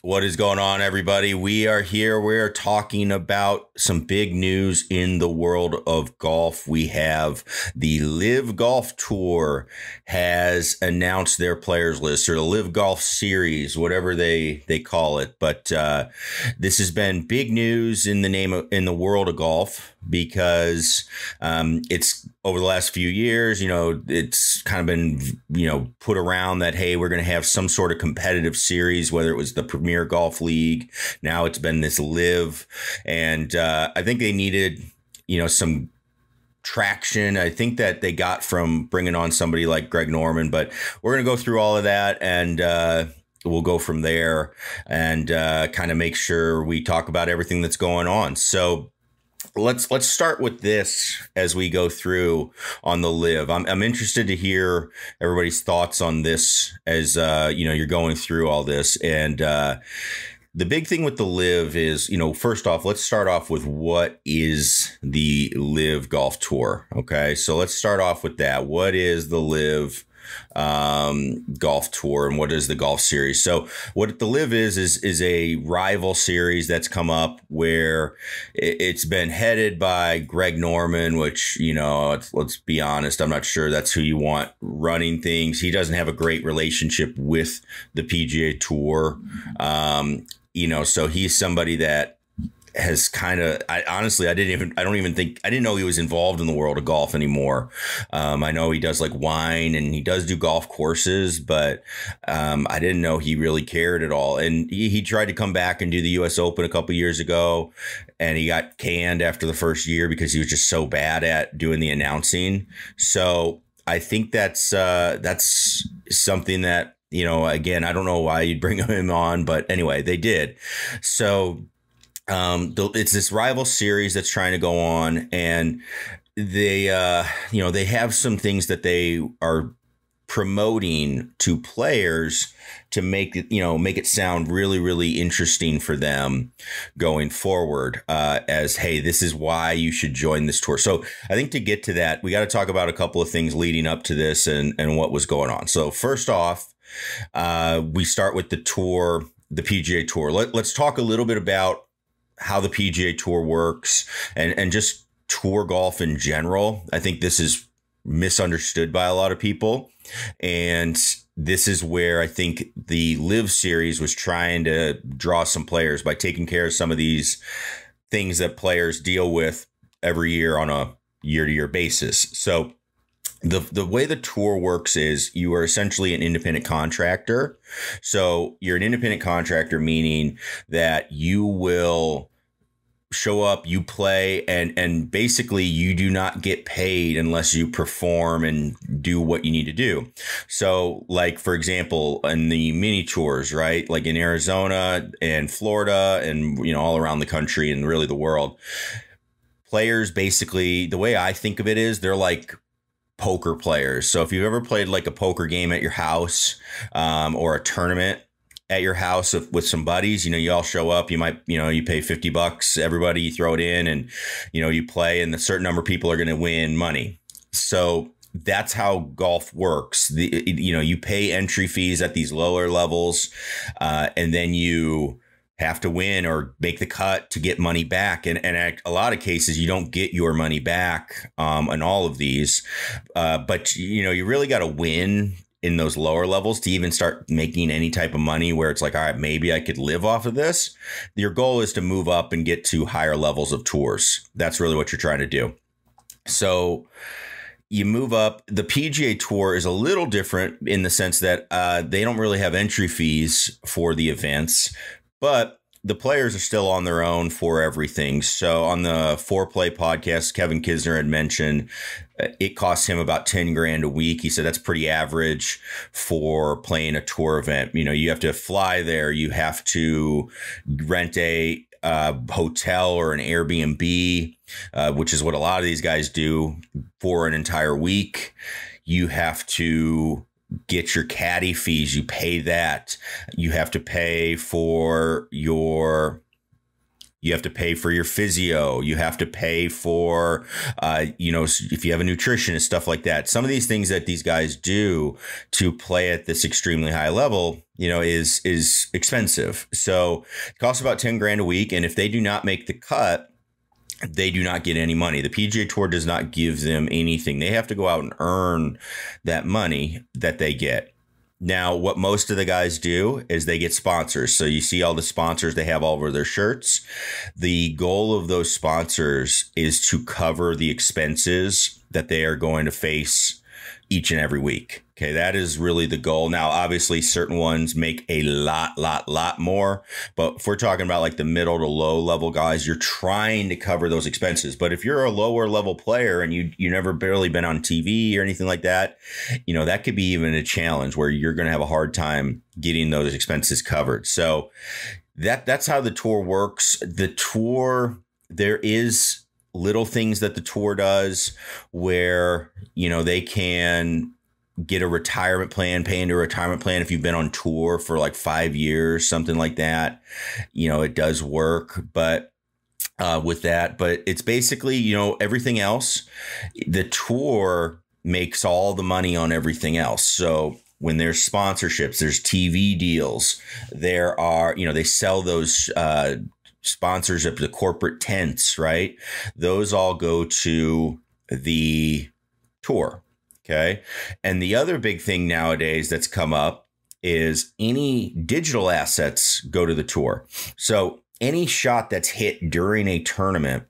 What is going on, everybody? We are here. We're talking about some big news in the world of golf. We have the LIV Golf Tour has announced their players list, or the LIV Golf Series, whatever they call it. But this has been big news in the world of golf because it's over the last few years, it's kind of been, put around that, hey, we're going to have some sort of competitive series, whether it was the Premier Golf League. Now it's been this LIV. And I think they needed, some traction. I think that they got from bringing on somebody like Greg Norman, but we're going to go through all of that and we'll go from there and kind of make sure we talk about everything that's going on. So let's start with this as we go through on the LIV. I'm interested to hear everybody's thoughts on this as you're going through all this. And the big thing with the LIV is, first off, let's start off with what is the LIV Golf Tour. Okay, so let's start off with that. What is the LIV Golf Tour and what is the Golf Series? So what the LIV is a rival series that's come up where it's been headed by Greg Norman, which, let's be honest, I'm not sure that's who you want running things. He doesn't have a great relationship with the PGA Tour. So he's somebody that has kind of, I didn't know he was involved in the world of golf anymore. I know he does like wine and he does do golf courses, but I didn't know he really cared at all. And he tried to come back and do the US Open a couple of years ago, and he got canned after the first year because he was just so bad at doing the announcing. So I think that's something that, again, I don't know why you'd bring him on, but anyway, they did. So it's this rival series that's trying to go on, and they have some things that they are promoting to players to make it sound really, really interesting for them going forward, as, hey, this is why you should join this tour. So I think to get to that, we got to talk about a couple of things leading up to this and what was going on. So first off, we start with the tour, the PGA Tour. Let's talk a little bit about how the PGA Tour works and just tour golf in general. I think this is misunderstood by a lot of people. And this is where I think the LIV series was trying to draw some players by taking care of some of these things that players deal with every year on a year-to-year basis. So the way the tour works is you are essentially an independent contractor. So you're an independent contractor, meaning that you will show up, you play, and basically you do not get paid unless you perform and do what you need to do. So like, for example, in the mini tours, right? Like in Arizona and Florida and, all around the country and really the world, players basically, the way I think of it is they're like poker players. So if you've ever played like a poker game at your house, or a tournament at your house with some buddies, you all show up, you might, you pay $50, everybody, you throw it in and, you play, and a certain number of people are going to win money. So that's how golf works. You pay entry fees at these lower levels, and then you have to win or make the cut to get money back. And in a lot of cases, you don't get your money back on all of these. But, you really got to win in those lower levels to even start making any type of money where it's like, all right, maybe I could live off of this. Your goal is to move up and get to higher levels of tours. That's really what you're trying to do. So you move up. The PGA Tour is a little different in the sense that they don't really have entry fees for the events, but the players are still on their own for everything. So on the Foreplay podcast, Kevin Kisner had mentioned it costs him about 10 grand a week. He said that's pretty average for playing a tour event. You have to fly there. You have to rent a hotel or an Airbnb, which is what a lot of these guys do for an entire week. You have to get your caddy fees. You pay that. You have to pay for your You have to pay for your physio. You have to pay for, if you have a nutritionist, stuff like that. Some of these things that these guys do to play at this extremely high level, is expensive. So it costs about 10 grand a week. And if they do not make the cut, they do not get any money. The PGA Tour does not give them anything. They have to go out and earn that money that they get. Now, what most of the guys do is they get sponsors. So you see all the sponsors they have all over their shirts. The goal of those sponsors is to cover the expenses that they are going to face each and every week. Okay, that is really the goal. Now, obviously, certain ones make a lot more. But if we're talking about like the middle to low level guys, you're trying to cover those expenses. But if you're a lower level player and you never barely been on TV or anything like that, that could be even a challenge where you're going to have a hard time getting those expenses covered. So that's how the tour works. The tour, there is little things that the tour does where, they can get a retirement plan, pay into a retirement plan if you've been on tour for like 5 years, something like that. It does work, but with that, but it's basically, everything else. The tour makes all the money on everything else. So when there's sponsorships, there's TV deals, there are, they sell those sponsorship, the corporate tents, right? Those all go to the tour. Okay. And the other big thing nowadays that's come up is any digital assets go to the tour. So any shot that's hit during a tournament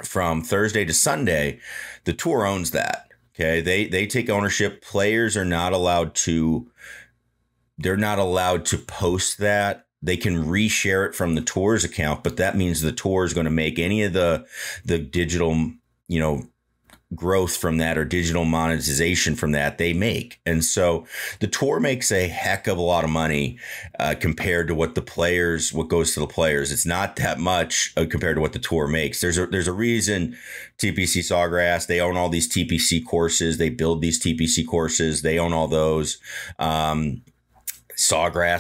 from Thursday to Sunday, the tour owns that. Okay. They take ownership. Players are not allowed to, they're not allowed to post that. They can reshare it from the tour's account, but that means the tour is going to make any of the digital, growth from that or digital monetization from that they make. And so the tour makes a heck of a lot of money compared to what goes to the players. It's not that much compared to what the tour makes. There's a reason TPC Sawgrass, they own all these TPC courses. They build these TPC courses. They own all those. Sawgrass,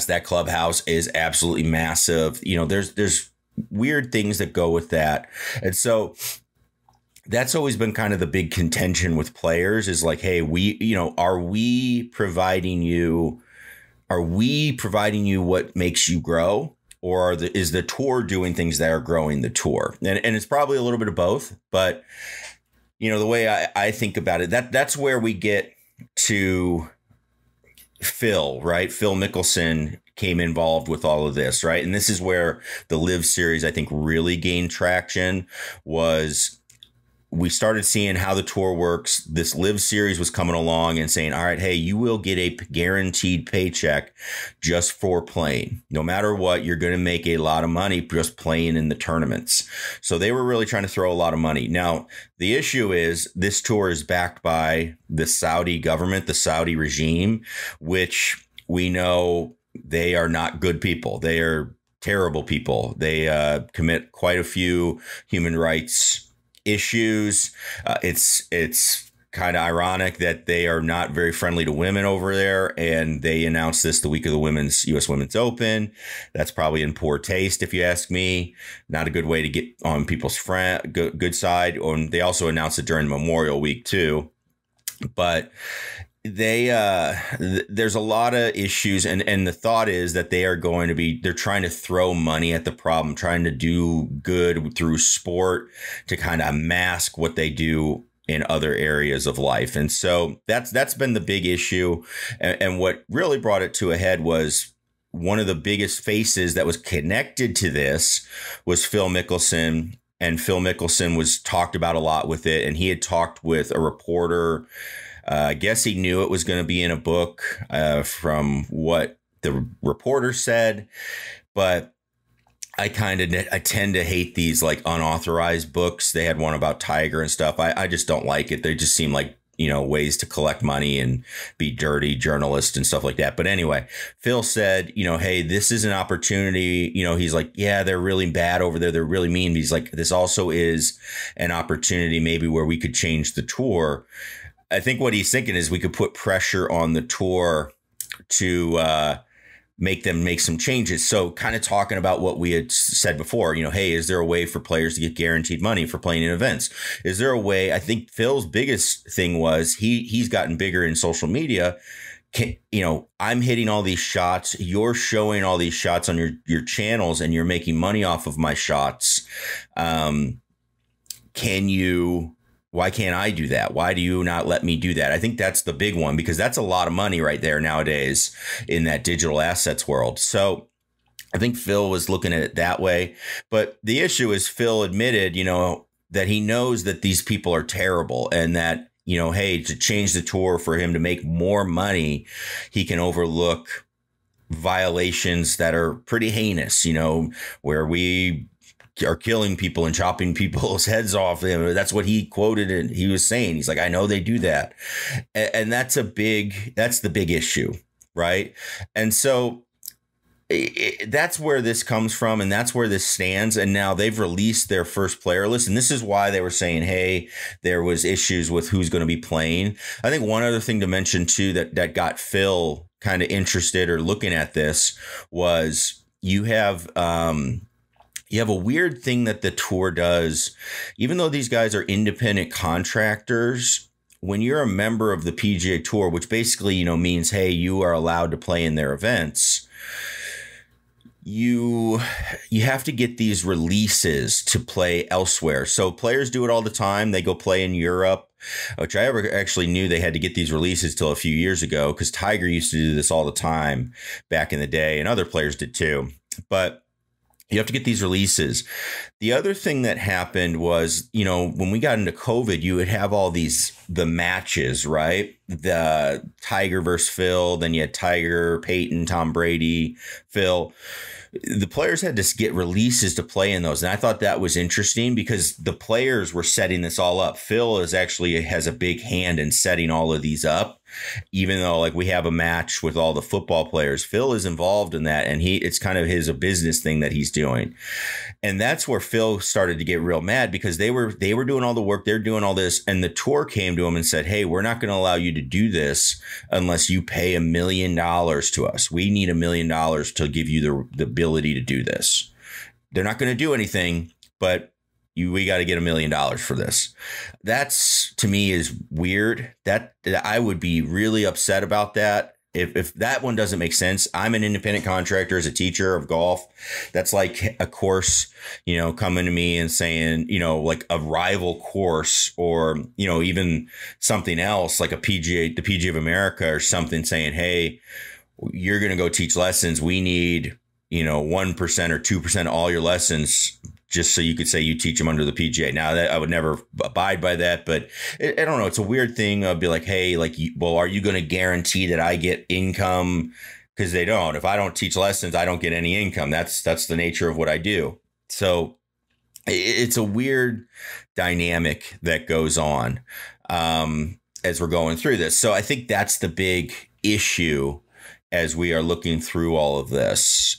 that clubhouse is absolutely massive. There's weird things that go with that. And so that's always been kind of the big contention with players is like, hey, are we providing you what makes you grow, or is the tour doing things that are growing the tour? And it's probably a little bit of both. But, the way I think about it, that's where we get to Phil, right? Phil Mickelson came involved with all of this, right? And this is where the LIV Series, I think, really gained traction. Was we started seeing how the tour works. This LIV Series was coming along and saying, all right, hey, you will get a guaranteed paycheck just for playing. No matter what, you're going to make a lot of money just playing in the tournaments. So they were really trying to throw a lot of money. Now, the issue is this tour is backed by the Saudi government, the Saudi regime, which we know they are not good people. They are terrible people. They commit quite a few human rights issues. It's kind of ironic that they are not very friendly to women over there, and they announced this the week of the U.S. Women's Open. That's probably in poor taste, if you ask me. Not a good way to get on people's good side. And they also announced it during Memorial Week too. But there's a lot of issues, and the thought is that they're trying to throw money at the problem, trying to do good through sport to kind of mask what they do in other areas of life. And so that's been the big issue. And what really brought it to a head was one of the biggest faces that was connected to this was Phil Mickelson. And Phil Mickelson was talked about a lot with it. And he had talked with a reporter. I guess he knew it was going to be in a book from what the reporter said. But I tend to hate these like unauthorized books. They had one about Tiger and stuff. I just don't like it. They just seem like, ways to collect money and be dirty journalists and stuff like that. But anyway, Phil said, hey, this is an opportunity. He's like, yeah, they're really bad over there. They're really mean. He's like, this also is an opportunity maybe where we could change the tour. I think what he's thinking is we could put pressure on the tour to make them make some changes. So kind of talking about what we had said before, hey, is there a way for players to get guaranteed money for playing in events? Is there a way? I think Phil's biggest thing was he's gotten bigger in social media. I'm hitting all these shots. You're showing all these shots on your channels and you're making money off of my shots. Why can't I do that? Why do you not let me do that? I think that's the big one, because that's a lot of money right there nowadays in that digital assets world. So I think Phil was looking at it that way. But the issue is Phil admitted, that he knows that these people are terrible and that, hey, to change the tour for him to make more money, he can overlook violations that are pretty heinous, where we are killing people and chopping people's heads off. That's what he quoted, and he was saying, he's like, I know they do that. And that's the big issue. Right. And so that's where this comes from, and that's where this stands. And now they've released their first player list. And this is why they were saying, hey, there was issues with who's going to be playing. I think one other thing to mention, too, that got Phil kind of interested or looking at this was you have a weird thing that the tour does. Even though these guys are independent contractors, when you're a member of the PGA Tour, which basically, means, hey, you are allowed to play in their events, you have to get these releases to play elsewhere. So players do it all the time. They go play in Europe, which I ever actually knew they had to get these releases till a few years ago, because Tiger used to do this all the time back in the day, and other players did too. But you have to get these releases. The other thing that happened was, when we got into COVID, you would have all the matches, right? The Tiger versus Phil, then you had Tiger, Peyton, Tom Brady, Phil. The players had to get releases to play in those. And I thought that was interesting because the players were setting this all up. Phil has a big hand in setting all of these up. Even though we have a match with all the football players, Phil is involved in that, and it's kind of a business thing that he's doing. And that's where Phil started to get real mad, because they were doing all the work, they're doing all this, and the tour came to him and said, hey, we're not going to allow you to do this unless you pay $1 million to us. We need $1 million to give you the ability to do this. They're not going to do anything, but we got to get $1 million for this. That's, to me, is weird. That I would be really upset about that. If that one doesn't make sense. I'm an independent contractor as a teacher of golf. That's like a course, coming to me and saying, like a rival course, or, even something else like the PGA of America or something, saying, hey, you're going to go teach lessons. We need, 1% or 2% of all your lessons, just so you could say you teach them under the PGA. Now, that I would never abide by that, but I don't know. It's a weird thing. I'd be like, hey, are you going to guarantee that I get income? Because they don't. If I don't teach lessons, I don't get any income. That's the nature of what I do. So it's a weird dynamic that goes on as we're going through this. So I think that's the big issue as we are looking through all of this.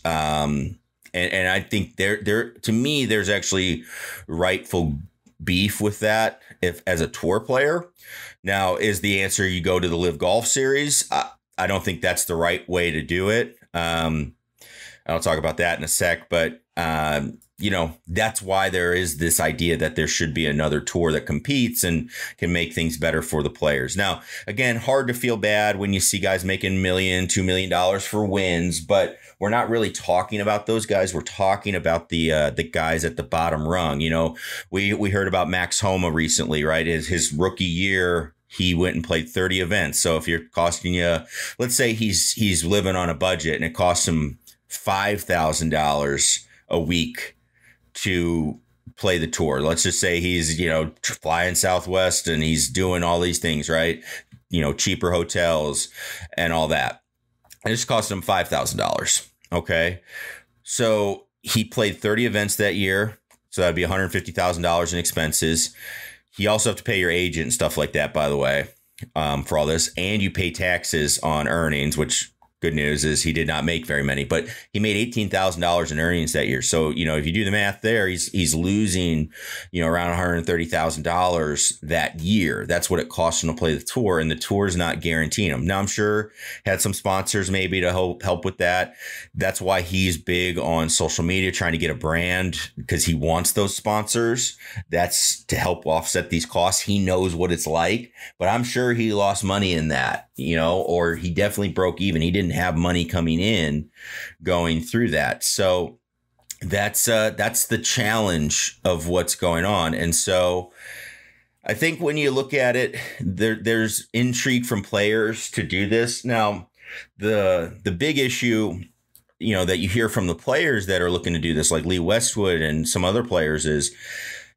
And I think to me, there's actually rightful beef with that as a tour player. Now, is the answer you go to the LIV Golf Series? I don't think that's the right way to do it. I'll talk about that in a sec, but that's why there is this idea that there should be another tour that competes and can make things better for the players. Now, again, hard to feel bad when you see guys making $1 million, $2 million for wins, but we're not really talking about those guys. We're talking about the guys at the bottom rung. We heard about Max Homa recently, right? His rookie year, he went and played 30 events. So if you're costing you, let's say he's living on a budget and it costs him $5,000 a week to play the tour. Let's just say he's, flying Southwest and he's doing all these things, right? Cheaper hotels and all that. It just cost him $5,000. Okay. So he played 30 events that year. So that'd be $150,000 in expenses. You also have to pay your agent and stuff like that, by the way, for all this. And you pay taxes on earnings, which good news is he did not make very many, but he made $18,000 in earnings that year. So, if you do the math there, he's losing, around $130,000 that year. That's what it costs him to play the tour, and the tour is not guaranteeing him. Now, I'm sure had some sponsors maybe to help with that. That's why he's big on social media, trying to get a brand, because he wants those sponsors. That's to help offset these costs. He knows what it's like, but I'm sure he lost money in that, or he definitely broke even. He didn't have money coming in going through that. So that's the challenge of what's going on. And so I think when you look at it, there's intrigue from players to do this. Now, the big issue, that you hear from the players that are looking to do this, like Lee Westwood and some other players, is,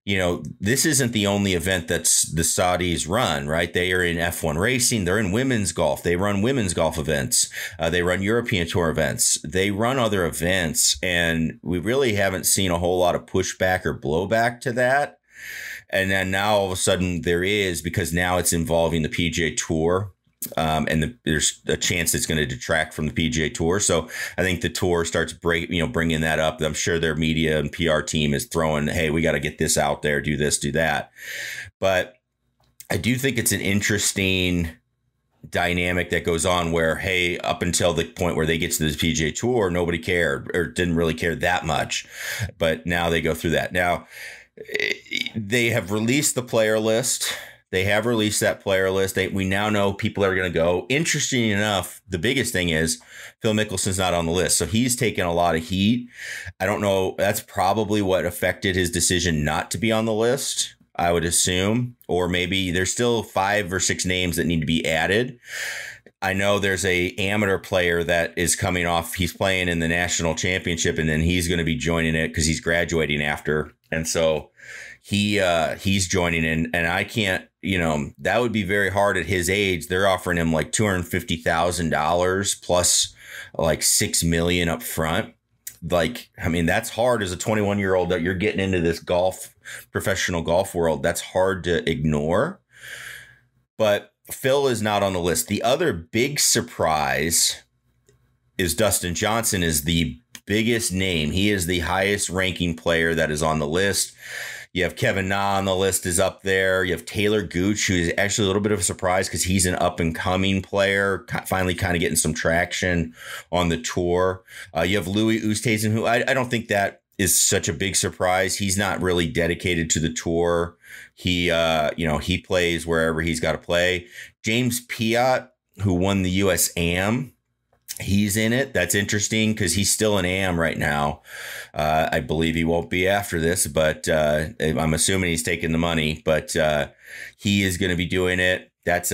this isn't the only event that's the Saudis run, right? They are in F1 racing. They're in women's golf. They run women's golf events. They run European Tour events. They run other events. And we really haven't seen a whole lot of pushback or blowback to that. And then now all of a sudden there is, because now it's involving the PGA Tour. And there's a chance it's going to detract from the PGA Tour. So I think the tour starts bringing that up. I'm sure their media and PR team is throwing, hey, we got to get this out there, do this, do that. But I do think it's an interesting dynamic that goes on where, hey, up until the point where they get to the PGA Tour, nobody cared or didn't really care that much. But now they go through that. Now they have released the player list. They have released that player list. We now know people are going to go. Interesting enough, the biggest thing is Phil Mickelson's not on the list. So he's taken a lot of heat. I don't know. That's probably what affected his decision not to be on the list, I would assume. Or maybe there's still 5 or 6 names that need to be added. I know there's a amateur player that is coming off. He's playing in the national championship, and then he's going to be joining it because he's graduating after. And so he's joining in, and I can't, that would be very hard at his age. They're offering him like $250,000 plus like $6 million up front. Like, I mean, that's hard as a 21-year-old that you're getting into this professional golf world. That's hard to ignore. But Phil is not on the list. The other big surprise is Dustin Johnson is the biggest name. He is the highest ranking player that is on the list. You have Kevin Na on the list is up there. You have Taylor Gooch, who is actually a little bit of a surprise because he's an up and coming player, finally kind of getting some traction on the tour. You have Louis Oosthuizen, who I don't think that is such a big surprise. He's not really dedicated to the tour. He plays wherever he's got to play. James Piot, who won the US Am, he's in it. That's interesting because he's still an AM right now. I believe he won't be after this, but I'm assuming he's taking the money. But he is going to be doing it. That's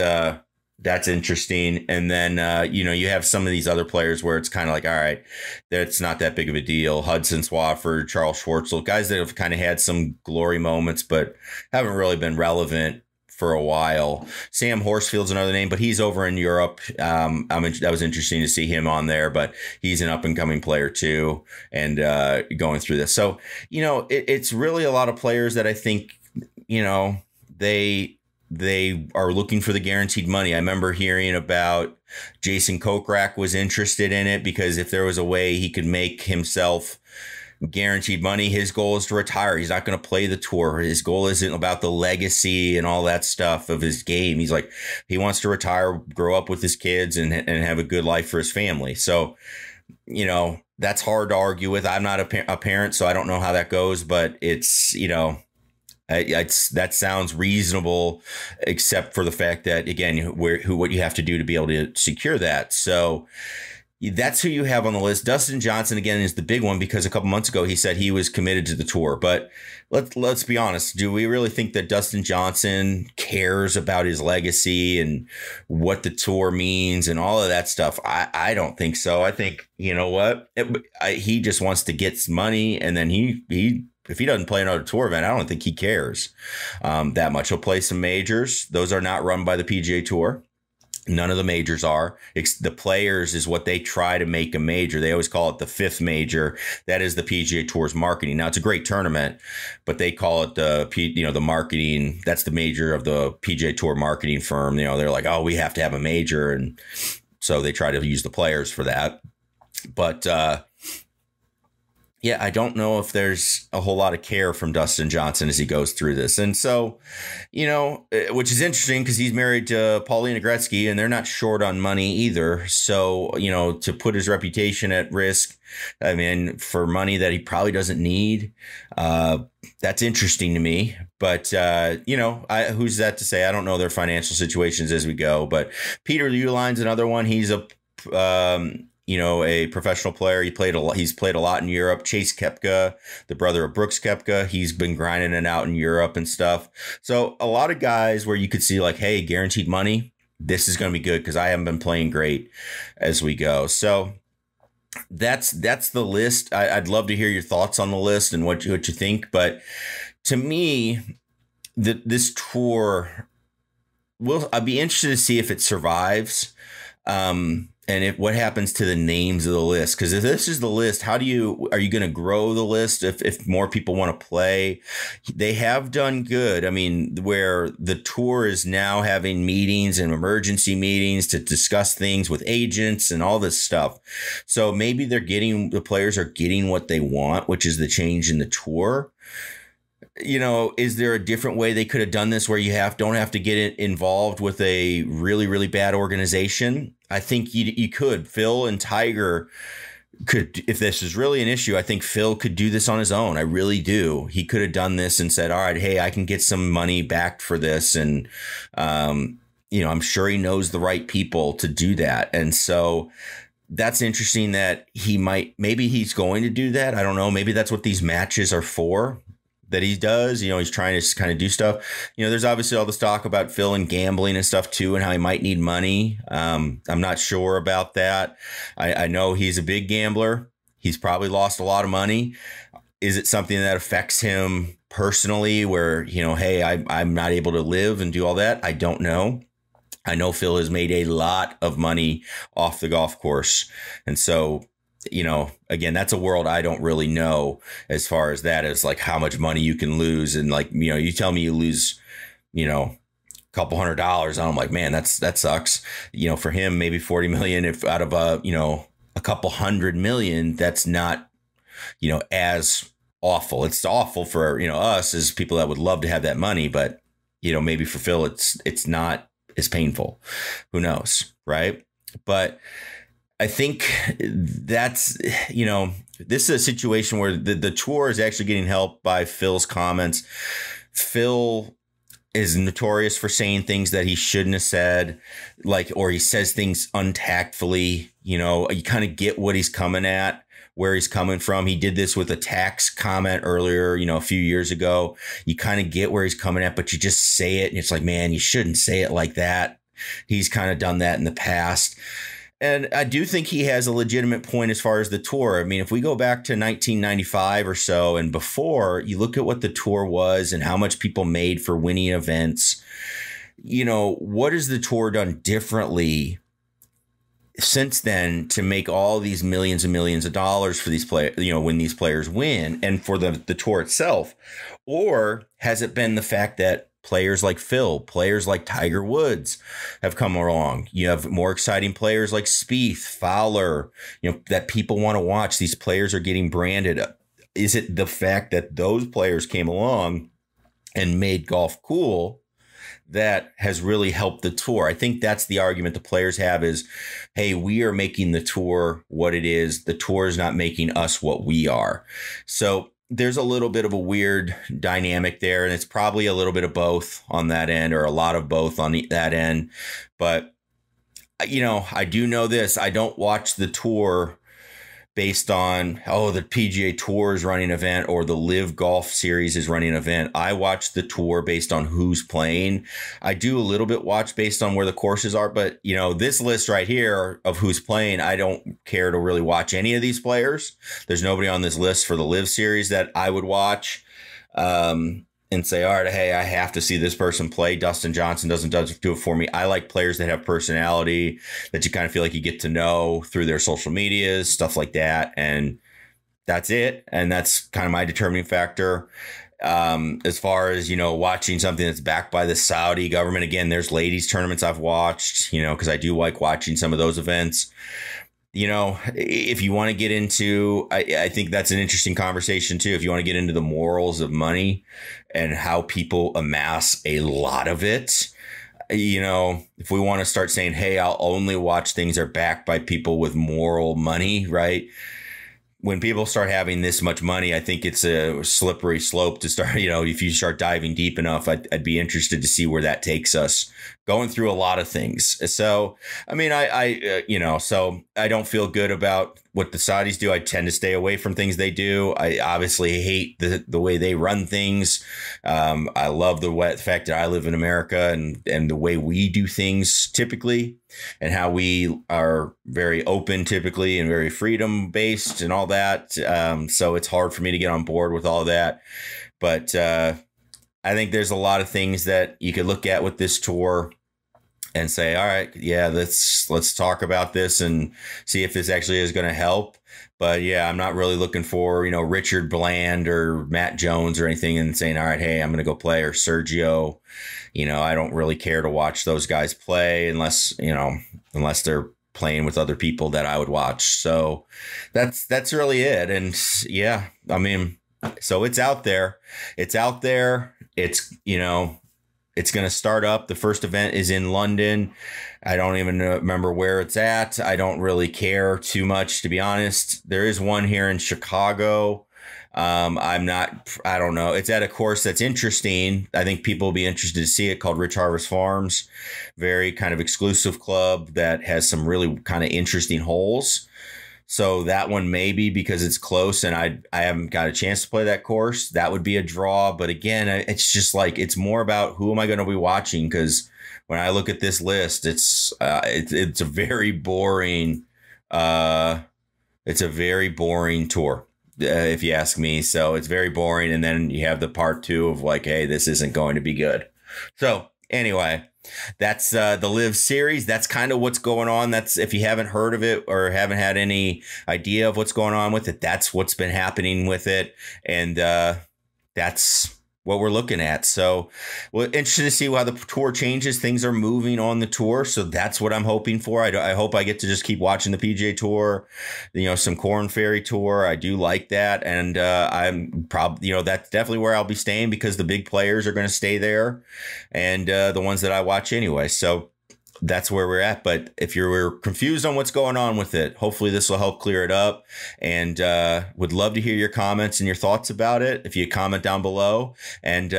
interesting. And then, you have some of these other players where it's kind of like, all right, that's not that big of a deal. Hudson Swafford, Charles Schwartzel, guys that have kind of had some glory moments, but haven't really been relevant for a while. Sam Horsfield's another name, but he's over in Europe. That was interesting to see him on there, but he's an up and coming player too, and going through this. So, it's really a lot of players that I think, they are looking for the guaranteed money. I remember hearing about Jason Kokrak was interested in it because if there was a way he could make himself guaranteed money, his goal is to retire. He's not going to play the tour. His goal isn't about the legacy and all that stuff of his game. He's like, he wants to retire, grow up with his kids and have a good life for his family. So, that's hard to argue with. I'm not a parent, so I don't know how that goes, but it's, that sounds reasonable, except for the fact that, again, what you have to do to be able to secure that. So that's who you have on the list. Dustin Johnson, again, is the big one because a couple months ago he said he was committed to the tour. But let's be honest. Do we really think that Dustin Johnson cares about his legacy and what the tour means and all of that stuff? I don't think so. I think, he just wants to get some money, and then if he doesn't play another tour event, I don't think he cares that much. He'll play some majors. Those are not run by the PGA Tour. None of the majors are. The Players is what they try to make a major. They always call it the 5th major. That is the PGA Tour's marketing. Now, it's a great tournament, but they call it the marketing. That's the major of the PGA Tour marketing firm. They're like, oh, we have to have a major. And So they try to use the players for that. But yeah, I don't know if there's a whole lot of care from Dustin Johnson as he goes through this. And so, which is interesting because he's married to Paulina Gretzky and they're not short on money either. So, to put his reputation at risk, I mean, for money that he probably doesn't need, that's interesting to me. But, who's that to say? I don't know their financial situations as we go. But Peter Uline's another one. He's a professional player. He's played a lot in Europe. Chase Koepka, the brother of Brooks Koepka, he's been grinding it out in Europe and stuff. So a lot of guys where you could see like, hey, guaranteed money, this is going to be good because I haven't been playing great as we go. So that's the list. I'd love to hear your thoughts on the list and what you think. But to me, this tour, I'd be interested to see if it survives. And what happens to the names of the list? Because if this is the list, are you going to grow the list if more people want to play? They have done good. I mean, where the tour is now having meetings and emergency meetings to discuss things with agents and all this stuff. So maybe the players are getting what they want, which is the change in the tour. Is there a different way they could have done this where you don't have to get involved with a really, really bad organization? I think you could. Phil and Tiger could, if this is really an issue, I think Phil could do this on his own. I really do. He could have done this and said, all right, hey, I can get some money back for this. And, I'm sure he knows the right people to do that. And so that's interesting that maybe he's going to do that. I don't know. Maybe that's what these matches are for. That he does, he's trying to kind of do stuff. There's obviously all this talk about Phil and gambling and stuff too, and how he might need money. I'm not sure about that. I know he's a big gambler. He's probably lost a lot of money. Is it something that affects him personally where, hey, I'm not able to live and do all that? I don't know. I know Phil has made a lot of money off the golf course. And so, again, that's a world I don't really know as far as that is like how much money you can lose. And like, you tell me you lose, a couple $100s. I'm like, man, that sucks. For him, maybe 40 million, if out of a couple $100 million, that's not, as awful. It's awful for, us as people that would love to have that money, but, maybe for Phil, it's not as painful. Who knows? Right. But I think that's, this is a situation where the tour is actually getting helped by Phil's comments. Phil is notorious for saying things that he shouldn't have said, or he says things untactfully. You kind of get what he's coming at, where he's coming from. He did this with a tax comment earlier, a few years ago. You kind of get where he's coming at, but you just say it. And it's like, man, you shouldn't say it like that. He's kind of done that in the past. And I do think he has a legitimate point as far as the tour. I mean, if we go back to 1995 or so and before, you look at what the tour was and how much people made for winning events. What has the tour done differently since then to make all these millions and millions of dollars for these players, when these players win and for the tour itself? Or has it been the fact that players like Phil, players like Tiger Woods have come along? You have more exciting players like Spieth, Fowler, that people want to watch. These players are getting branded. Is it the fact that those players came along and made golf cool that has really helped the tour? I think that's the argument the players have is, hey, we are making the tour what it is. The tour is not making us what we are. So there's a little bit of a weird dynamic there, and it's probably a little bit of both on that end, or a lot of both on that end. But, I do know this. I don't watch the tour based on, the Pga Tour is running an event or the LIV Golf Series is running an event. I watch the tour based on who's playing. I do a little bit watch based on where the courses are, but this list right here of who's playing, I don't care to really watch any of these players. There's nobody on this list for the LIV Series that I would watch and say, all right, hey, I have to see this person play. Dustin Johnson doesn't do it for me. I like players that have personality that you kind of feel like you get to know through their social medias, stuff like that. And that's it. And that's kind of my determining factor. As far as, watching something that's backed by the Saudi government, again, there's ladies tournaments I've watched, because I do like watching some of those events. If you want to get into, I think that's an interesting conversation too. If you want to get into the morals of money and how people amass a lot of it, if we want to start saying, hey, I'll only watch things that are backed by people with moral money, right? When people start having this much money, I think it's a slippery slope to start, if you start diving deep enough, I'd be interested to see where that takes us, going through a lot of things. So, I mean, so I don't feel good about what the Saudis do. I tend to stay away from things they do. I obviously hate the way they run things. I love the fact that I live in America and the way we do things typically, and how we are very open typically and very freedom based and all that. So it's hard for me to get on board with all that. But I think there's a lot of things that you could look at with this tour and say, all right, yeah, let's talk about this and see if this actually is going to help. But yeah, I'm not really looking for, Richard Bland or Matt Jones or anything and saying, all right, hey, I'm going to go play, or Sergio. I don't really care to watch those guys play unless they're playing with other people that I would watch. So that's really it. And yeah, I mean, so it's out there. It's out there. It's, it's going to start up. The first event is in London. I don't even remember where it's at. I don't really care too much, to be honest. There is one here in Chicago. I don't know. It's at a course that's interesting. I think people will be interested to see it, called Rich Harvest Farms. Very kind of exclusive club that has some really kind of interesting holes. So that one, maybe because it's close and I haven't got a chance to play that course, that would be a draw. But again, it's just like, it's more about who am I going to be watching? Because when I look at this list, it's a very boring, tour, if you ask me. So it's very boring. And then you have the part two of like, hey, this isn't going to be good. So anyway, that's the LIV series. That's kind of what's going on. That's, if you haven't heard of it or haven't had any idea of what's going on with it, that's what's been happening with it. And that's what we're looking at. So we're interested to see how the tour changes. Things are moving on the tour. So that's what I'm hoping for. I hope I get to just keep watching the PGA Tour, some Corn Ferry Tour. I do like that. And I'm probably, that's definitely where I'll be staying, because the big players are going to stay there, and the ones that I watch anyway. So that's where we're at. But if you're confused on what's going on with it, hopefully this will help clear it up, and would love to hear your comments and your thoughts about it. If you comment down below, and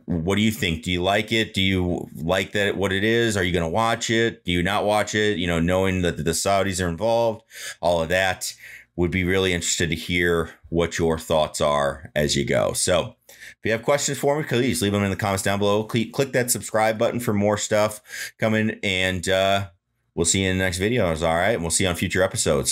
what do you think? Do you like it? Do you like that what it is? Are you going to watch it? Do you not watch it? Knowing that the Saudis are involved, all of that. Would be really interested to hear what your thoughts are as you go. So if you have questions for me, please leave them in the comments down below. Click that subscribe button for more stuff coming, and we'll see you in the next videos. All right. And we'll see you on future episodes.